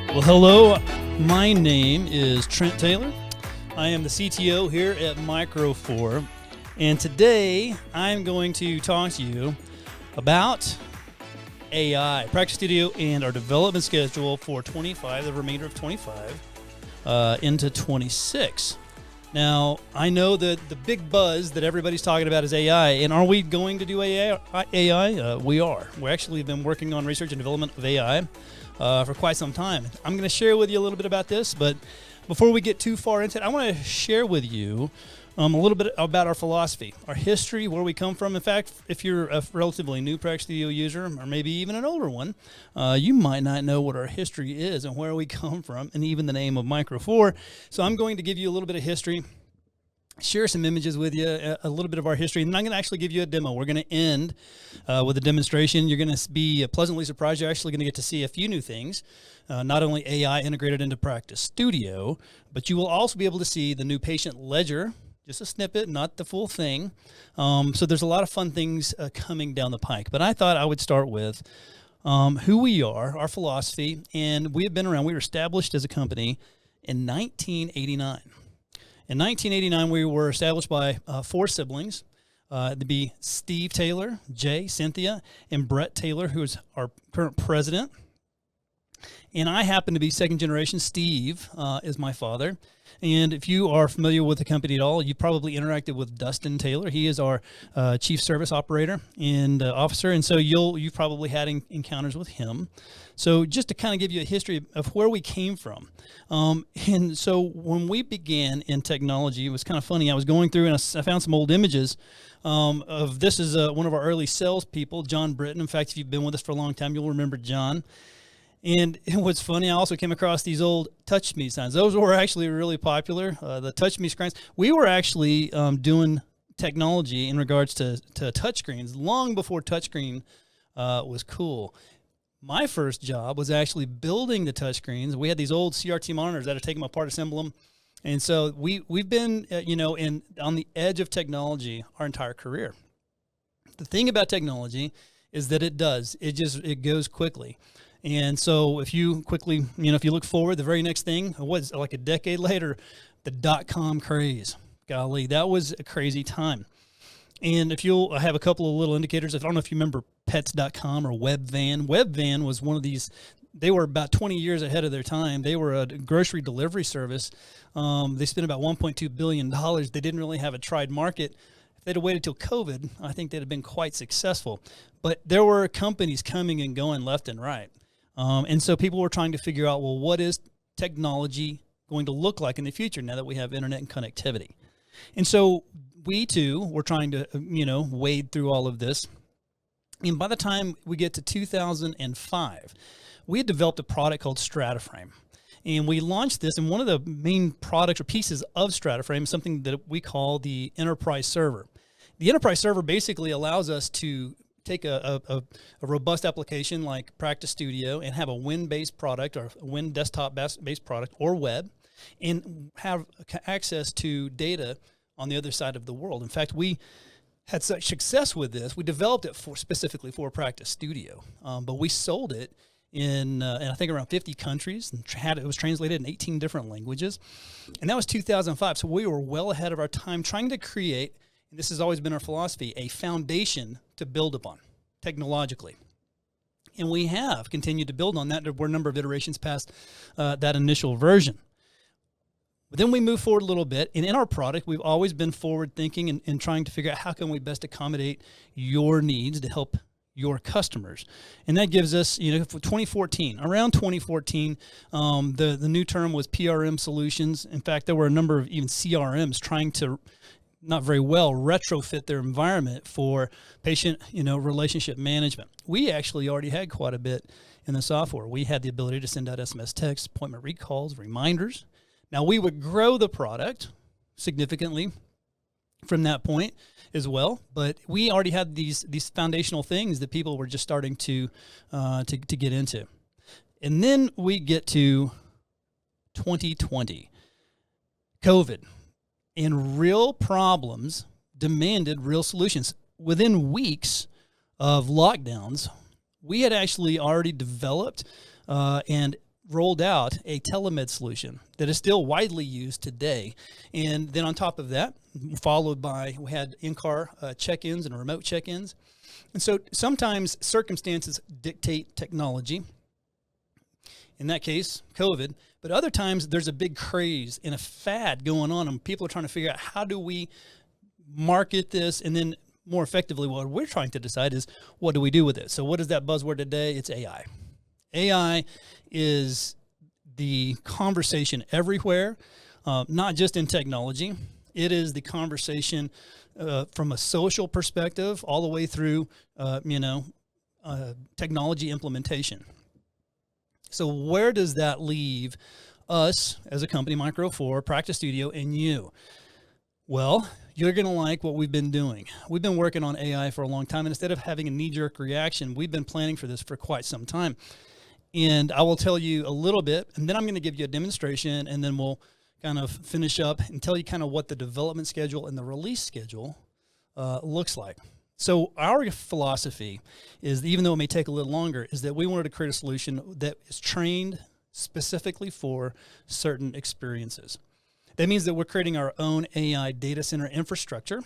Well, hello. My name is Trent Taylor. I am the CTO here at Micro4, and today I'm going to talk to you about AI, PracticeStudio, and our development schedule for 25, the remainder of 25, into 26. Now, I know that the big buzz that everybody's talking about is AI, and are we going to do AI? We are. We actually have been working on research and development of AI for quite some time. I'm going to share with you a little bit about this, but before we get too far into it, I want to share with you a little bit about our philosophy, our history, where we come from. In fact, if you're a relatively new PracticeStudio user, or maybe even an older one, you might not know what our history is and where we come from, and even the name of Micro4. So I'm going to give you a little bit of history, share some images with you, a little bit of our history, and I'm going to actually give you a demo. We're going to end with a demonstration. You're going to be pleasantly surprised. You're actually going to get to see a few new things, not only AI integrated into PracticeStudio, but you will also be able to see the new patient ledger, just a snippet, not the full thing. So there's a lot of fun things coming down the pike. But I thought I would start with who we are, our philosophy, and we have been around. We were established as a company in 1989. In 1989, we were established by four siblings. To be Steve Taylor, Jay, Cynthia, and Brett Taylor, who is our current president. And I happen to be second generation. Steve is my father. And if you are familiar with the company at all, you probably interacted with Dustin Taylor. He is our chief service operator and officer. And so you've probably had encounters with him. So just to kind of give you a history of where we came from. And so when we began in technology, it was kind of funny. I was going through and I found some old images of this is one of our early salespeople, John Britton. In fact, if you've been with us for a long time, you'll remember John. And what's funny, I also came across these old Touch Me signs. Those were actually really popular, the Touch Me screens. We were actually doing technology in regards to touchscreens long before touchscreen was cool. My first job was actually building the touchscreens. We had these old CRT monitors that had taken them apart, assemble them. And so we've been, on the edge of technology our entire career. The thing about technology is that it goes quickly. And so if you quickly, if you look forward, the very next thing was like a decade later, the dot-com craze. Golly, that was a crazy time. And I have a couple of little indicators. I don't know if you remember pets.com or Webvan. Webvan was one of these, they were about 20 years ahead of their time. They were a grocery delivery service. They spent about $1.2 billion. They didn't really have a tried market. If they'd have waited till COVID, I think they'd have been quite successful. But there were companies coming and going left and right. And so people were trying to figure out, well, what is technology going to look like in the future now that we have internet and connectivity? And so we too were trying to, wade through all of this. And by the time we get to 2005, we had developed a product called StrataFrame. And we launched this, and one of the main products or pieces of StrataFrame is something that we call the enterprise server. The enterprise server basically allows us to take a robust application like PracticeStudio and have a Win-based product or a Win desktop-based product or web and have access to data on the other side of the world. In fact, we had such success with this. We developed it specifically for PracticeStudio, but we sold it in I think around 50 countries and it was translated in 18 different languages. And that was 2005. So we were well ahead of our time trying to create, and this has always been our philosophy, a foundation to build upon technologically. And we have continued to build on that. There were a number of iterations past that initial version. But then we move forward a little bit, and in our product, we've always been forward thinking and trying to figure out how can we best accommodate your needs to help your customers. And that gives us, for 2014, around 2014, the new term was PRM solutions. In fact, there were a number of even CRMs trying to not very well retrofit their environment for patient, relationship management. We actually already had quite a bit in the software. We had the ability to send out SMS texts, appointment recalls, reminders. Now we would grow the product significantly from that point as well, but we already had these foundational things that people were just starting to get into. And then we get to 2020, COVID. And real problems demanded real solutions. Within weeks of lockdowns, we had actually already developed and rolled out a telemed solution that is still widely used today. And then on top of that, followed by, we had in-car check-ins and remote check-ins. And so sometimes circumstances dictate technology. In that case, COVID. But other times there's a big craze and a fad going on, and people are trying to figure out how do we market this, and then more effectively what we're trying to decide is what do we do with it. So what is that buzzword today? It's AI. AI is the conversation everywhere, not just in technology. It is the conversation from a social perspective all the way through, technology implementation. So where does that leave us as a company, Micro4, PracticeStudio, and you? Well, you're going to like what we've been doing. We've been working on AI for a long time, and instead of having a knee-jerk reaction, we've been planning for this for quite some time. And I will tell you a little bit, and then I'm going to give you a demonstration, and then we'll kind of finish up and tell you kind of what the development schedule and the release schedule looks like. So our philosophy is, even though it may take a little longer, is that we wanted to create a solution that is trained specifically for certain experiences. That means that we're creating our own AI data center infrastructure,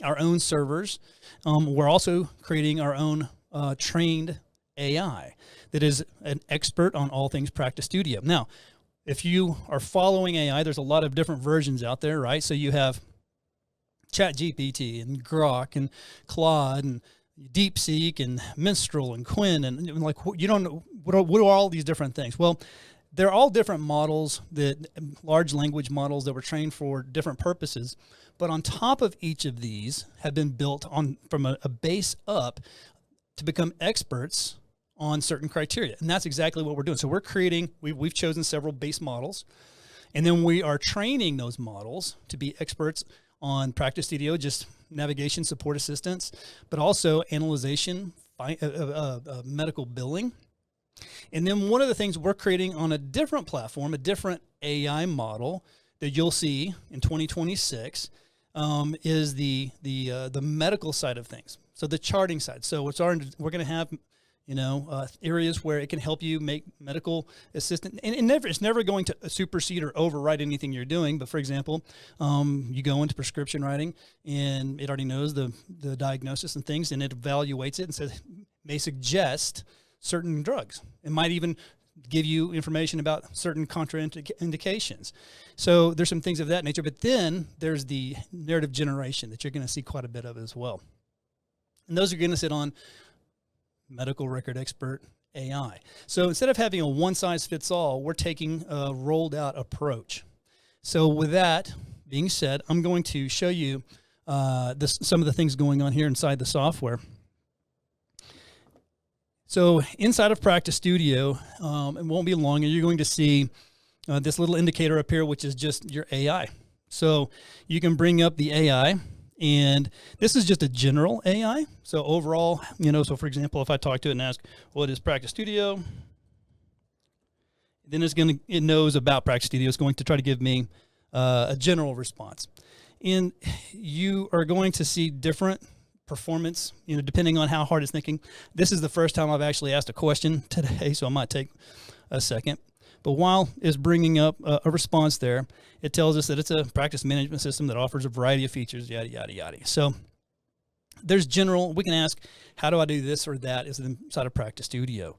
our own servers. We're also creating our own trained AI that is an expert on all things PracticeStudio. Now, if you are following AI, there's a lot of different versions out there, right? So you have ChatGPT and Grok and Claude and DeepSeek and Minstrel and Quinn, and like, you don't know, what are all these different things? Well, they're all different models, that large language models that were trained for different purposes. But on top of each of these have been built on from a base up to become experts on certain criteria. And that's exactly what we're doing. So we're creating, we've chosen several base models, and then we are training those models to be experts on PracticeStudio, just navigation, support assistance, but also analyzation, medical billing. And then one of the things we're creating on a different platform, a different AI model that you'll see in 2026, is the medical side of things. So the charting side. So we're going to have areas where it can help you make medical assistant, and it's never going to supersede or override anything you're doing. But for example, you go into prescription writing, and it already knows the diagnosis and things, and it evaluates it and says, may suggest certain drugs. It might even give you information about certain contraindications. So there's some things of that nature. But then there's the narrative generation that you're going to see quite a bit of as well. And those are going to sit on medical record expert AI. So instead of having a one-size-fits-all, we're taking a rolled-out approach. So with that being said, I'm going to show you some of the things going on here inside the software. So inside of PracticeStudio, it won't be long, and you're going to see this little indicator up here, which is just your AI. So you can bring up the AI, and this is just a general AI. So overall, so for example, if I talk to it and ask, what is PracticeStudio? Then it knows about PracticeStudio. It's going to try to give me a general response. And you are going to see different performance, depending on how hard it's thinking. This is the first time I've actually asked a question today, so it might take a second. But while it's bringing up a response there, it tells us that it's a practice management system that offers a variety of features, yada, yada, yada. So there's general, we can ask, how do I do this or that is inside of PracticeStudio.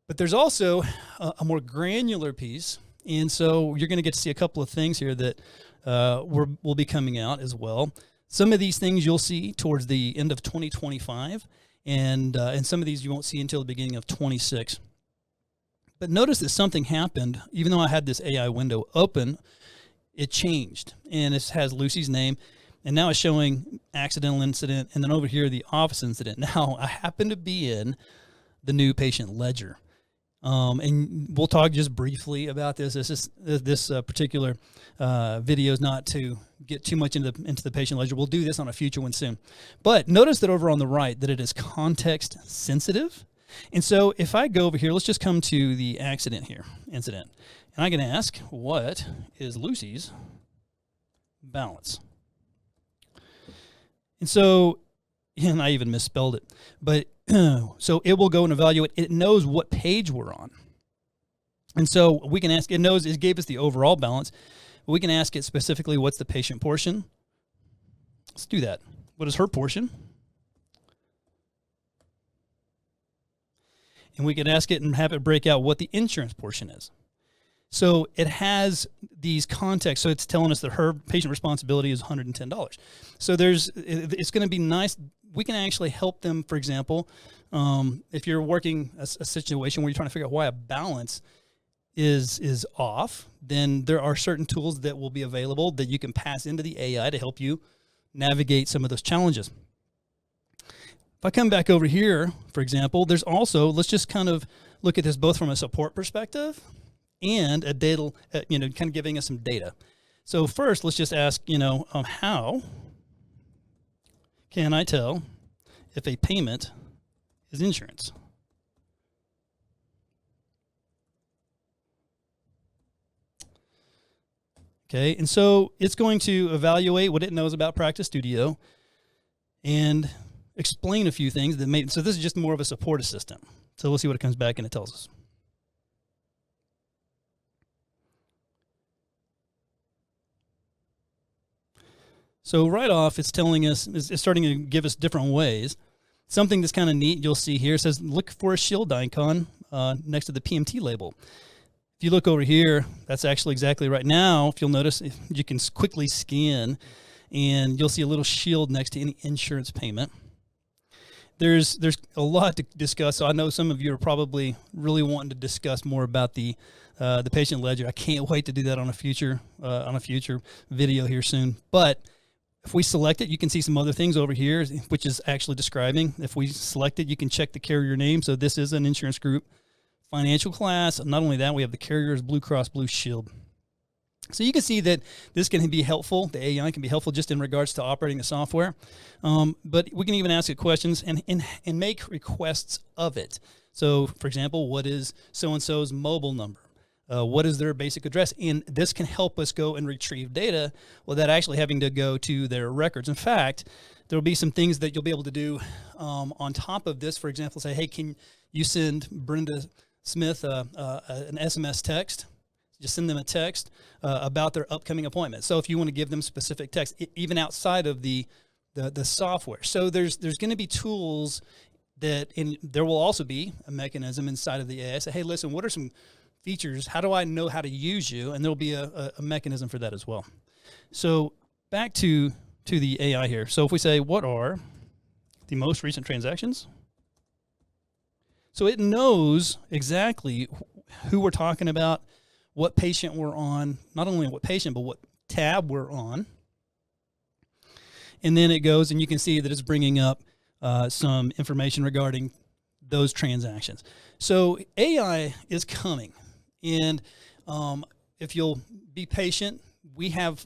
But there's also a more granular piece. And so you're going to get to see a couple of things here that will be coming out as well. Some of these things you'll see towards the end of 2025, and some of these you won't see until the beginning of 26. But notice that something happened. Even though I had this AI window open, it changed, and it has Lucy's name, and now it's showing accidental incident, and then over here the office incident. Now I happen to be in the new patient ledger. And we'll talk just briefly about this. This particular video is not to get too much into the patient ledger. We'll do this on a future one soon. But notice that over on the right that it is context sensitive. And so if I go over here, let's just come to the incident. And I can ask, what is Lucy's balance? And so, and I even misspelled it, but so it will go and evaluate. It knows what page we're on. And so we can ask, it gave us the overall balance. We can ask it specifically, what's the patient portion? Let's do that. What is her portion? And we can ask it and have it break out what the insurance portion is. So it has these contexts. So it's telling us that her patient responsibility is $110. So it's going to be nice. We can actually help them, for example, if you're working a situation where you're trying to figure out why a balance is off, then there are certain tools that will be available that you can pass into the AI to help you navigate some of those challenges. If I come back over here, for example, there's also, let's just kind of look at this both from a support perspective and a data, kind of giving us some data. So first, let's just ask, how can I tell if a payment is insurance? Okay, and so it's going to evaluate what it knows about PracticeStudio and explain a few things that so this is just more of a support assistant. So we'll see what it comes back and it tells us. So right off, it's telling us, it's starting to give us different ways. Something that's kind of neat, you'll see here, says look for a shield icon next to the PMT label. If you look over here, that's actually exactly right. Now, if you'll notice, you can quickly scan, and you'll see a little shield next to any insurance payment. There's a lot to discuss, so I know some of you are probably really wanting to discuss more about the patient ledger. I can't wait to do that on a future video here soon. But if we select it, you can see some other things over here, which is actually describing. If we select it, you can check the carrier name. So this is an insurance group. Financial class. Not only that, we have the carriers, Blue Cross Blue Shield. So you can see that this can be helpful. The AI can be helpful just in regards to operating the software. But we can even ask it questions and make requests of it. So, for example, what is so-and-so's mobile number? What is their basic address? And this can help us go and retrieve data without actually having to go to their records. In fact, there will be some things that you'll be able to do on top of this. For example, say, hey, can you send Brenda Smith an SMS text? Just send them a text about their upcoming appointment. So if you want to give them specific text, even outside of the software. So there's going to be tools and there will also be a mechanism inside of the AI. Say, hey, listen, what are some features? How do I know how to use you? And there'll be a mechanism for that as well. So back to the AI here. So if we say, what are the most recent transactions? So it knows exactly who we're talking about, what patient we're on, not only what patient, but what tab we're on. And then it goes and you can see that it's bringing up some information regarding those transactions. So AI is coming. And if you'll be patient, we have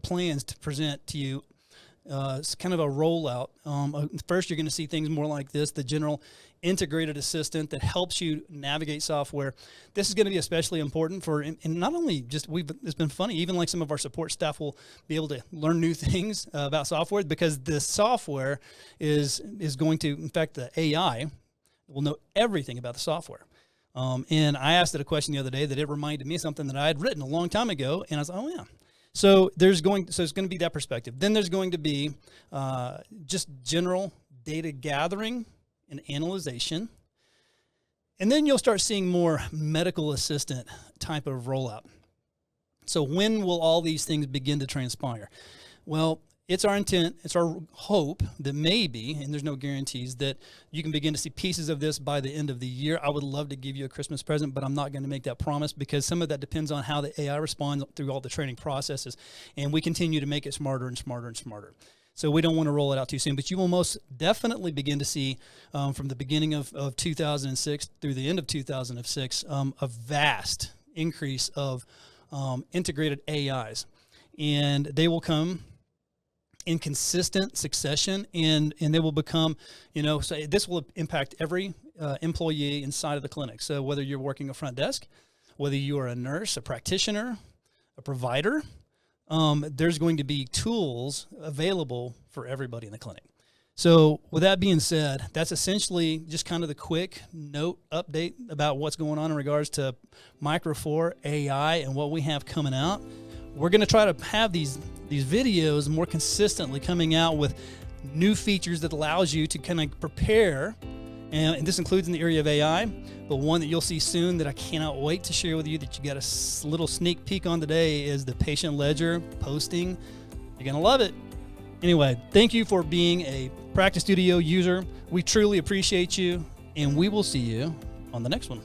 plans to present to you. It's kind of a rollout. First, you're going to see things more like this, the general integrated assistant that helps you navigate software. This is going to be especially important and not only just, it's been funny, even like some of our support staff will be able to learn new things about software because the software is going to, in fact, the AI will know everything about the software. And I asked it a question the other day that it reminded me of something that I had written a long time ago, and I was like, oh yeah. So it's going to be that perspective. Then there's going to be just general data gathering and analyzation. And then you'll start seeing more medical assistant type of rollout. So when will all these things begin to transpire? Well, it's our intent, it's our hope that maybe, and there's no guarantees, that you can begin to see pieces of this by the end of the year. I would love to give you a Christmas present, but I'm not going to make that promise because some of that depends on how the AI responds through all the training processes. And we continue to make it smarter and smarter and smarter. So we don't want to roll it out too soon, but you will most definitely begin to see from the beginning of 2006 through the end of 2006 a vast increase of integrated AIs. And they will come in consistent succession, and they will become, so this will impact every employee inside of the clinic. So whether you're working a front desk, whether you are a nurse, a practitioner, a provider, there's going to be tools available for everybody in the clinic. So with that being said, that's essentially just kind of the quick note update about what's going on in regards to Micro 4 AI and what we have coming out. We're going to try to have these videos more consistently coming out with new features that allows you to kind of prepare. And this includes in the area of AI, but one that you'll see soon that I cannot wait to share with you that you got a little sneak peek on today is the patient ledger posting. You're going to love it. Anyway, thank you for being a PracticeStudio user. We truly appreciate you, and we will see you on the next one.